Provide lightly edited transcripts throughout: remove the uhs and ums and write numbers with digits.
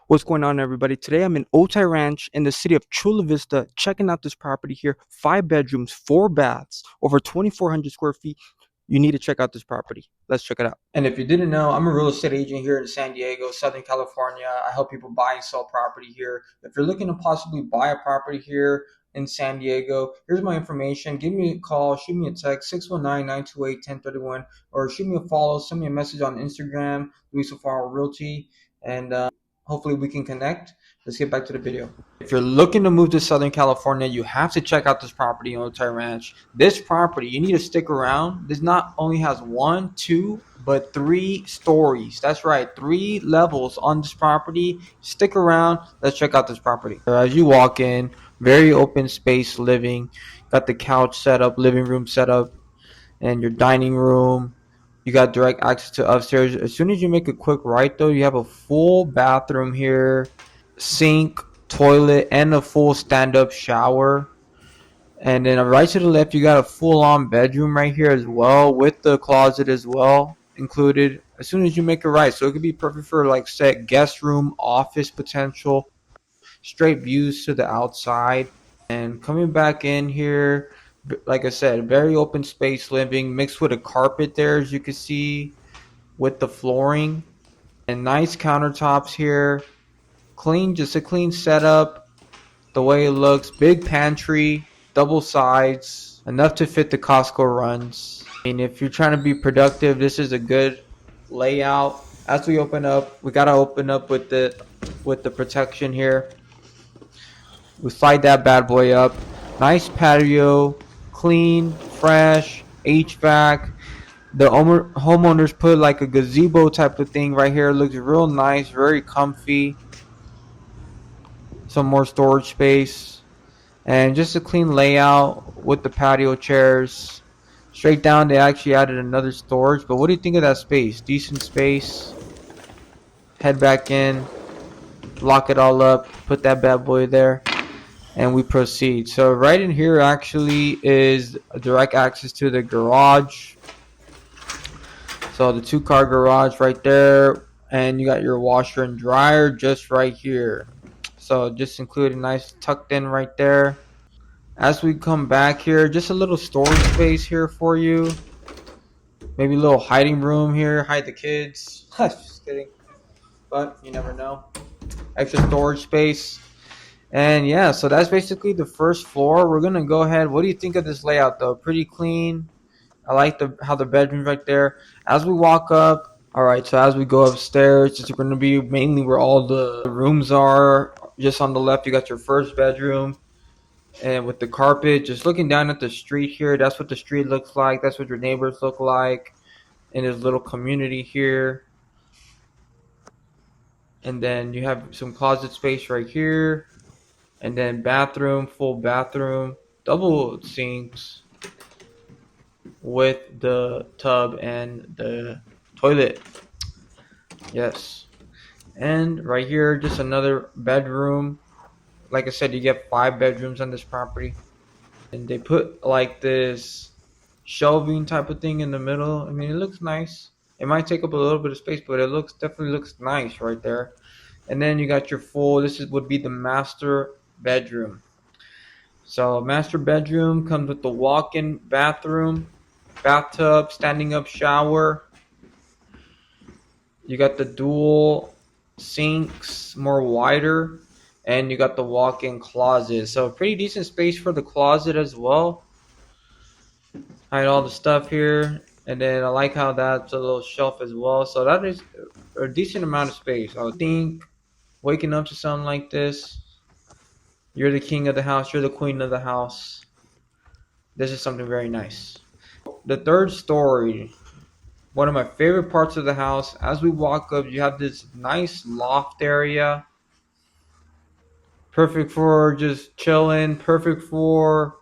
What's going on, everybody? Today I'm in Otay Ranch in the city of Chula Vista, checking out this property here. 5 bedrooms, 4 baths, over 2,400 square feet. You need to check out this property. Let's check it out. And if you didn't know, I'm a real estate agent here in San Diego, Southern California. I help people buy and sell property here. If you're looking to possibly buy a property here in San Diego, here's my information. Give me a call, shoot me a text, 619-928-1031, or shoot me a follow, send me a message on Instagram, Luis Alfaro Realty, and hopefully we can connect. Let's get back to the video. If you're looking to move to Southern California, you have to check out this property in Otay Ranch. This property, you need to stick around. This not only has 1, 2, but 3 stories. That's right, 3 levels on this property. Stick around. Let's check out this property. As you walk in, very open space living. Got the couch set up, living room set up, and your dining room. You got direct access to upstairs. As soon as you make a quick right, though, you have a full bathroom here, sink, toilet, and a full stand-up shower. And then right to the left, you got a full-on bedroom right here as well, with the closet as well included. As soon as you make a right, so it could be perfect for like set guest room, office potential, straight views to the outside. And coming back in here, like I said, very open space living mixed with a carpet there, as you can see, with the flooring and nice countertops here. Clean, just a clean setup. The way it looks, big pantry, double sides, enough to fit the Costco runs. I mean, if you're trying to be productive, this is a good layout. As we open up, we gotta open up with the protection here. We slide that bad boy up. Nice patio, clean, fresh, HVAC. The homeowners put like a gazebo type of thing right here. It looks real nice, very comfy. Some more storage space. And just a clean layout with the patio chairs. Straight down, they actually added another storage. But what do you think of that space? Decent space. Head back in. Lock it all up. Put that bad boy there. And we proceed. So right in here actually is a direct access to the garage. So the 2-car garage right there, and you got your washer and dryer just right here. So just included nice tucked in right there. As we come back here, just a little storage space here for you. Maybe a little hiding room here, hide the kids. Just kidding, but you never know. Extra storage space. And yeah, so that's basically the first floor. We're gonna go ahead. What do you think of this layout though? Pretty clean. I like how the bedroom's right there. As we walk up, all right, so as we go upstairs, it's going to be mainly where all the rooms are. Just on the left, you got your first bedroom. And with the carpet, just looking down at the street here, that's what the street looks like. That's what your neighbors look like in this little community here. And then you have some closet space right here. And then bathroom, full bathroom, double sinks with the tub and the toilet. Yes. And right here, just another bedroom. Like I said, you get 5 bedrooms on this property. And they put like this shelving type of thing in the middle. I mean, it looks nice. It might take up a little bit of space, but it definitely looks nice right there. And then you got your full, would be the master bedroom. So master bedroom comes with the walk-in bathroom, bathtub, standing up shower. You got the dual sinks, more wider, and you got the walk-in closet. So pretty decent space for the closet as well. Hide all the stuff here. And then I like how that's a little shelf as well. So that is a decent amount of space. I would think waking up to something like this, you're the king of the house, you're the queen of the house. This is something very nice. The third story, one of my favorite parts of the house. As we walk up, you have this nice loft area. Perfect for just chilling, perfect for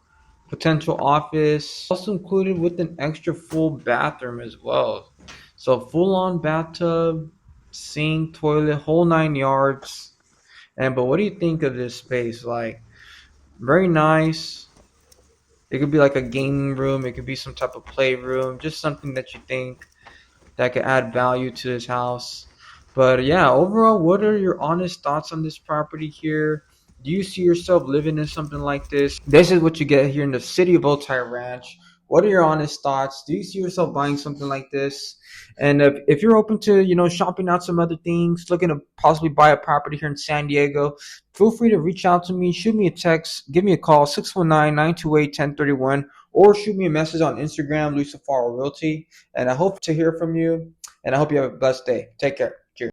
potential office. Also included with an extra full bathroom as well. So full on bathtub, sink, toilet, whole 9 yards. But what do you think of this space? Like, very nice. It could be like a gaming room. It could be some type of playroom. Just something that you think that could add value to this house. But yeah, overall, what are your honest thoughts on this property here? Do you see yourself living in something like this? This is what you get here in the city of Otay Ranch. What are your honest thoughts? Do you see yourself buying something like this? And if you're open to, shopping out some other things, looking to possibly buy a property here in San Diego, feel free to reach out to me, shoot me a text, give me a call, 619-928-1031, or shoot me a message on Instagram, Luisa Farrell Realty. And I hope to hear from you, and I hope you have a blessed day. Take care.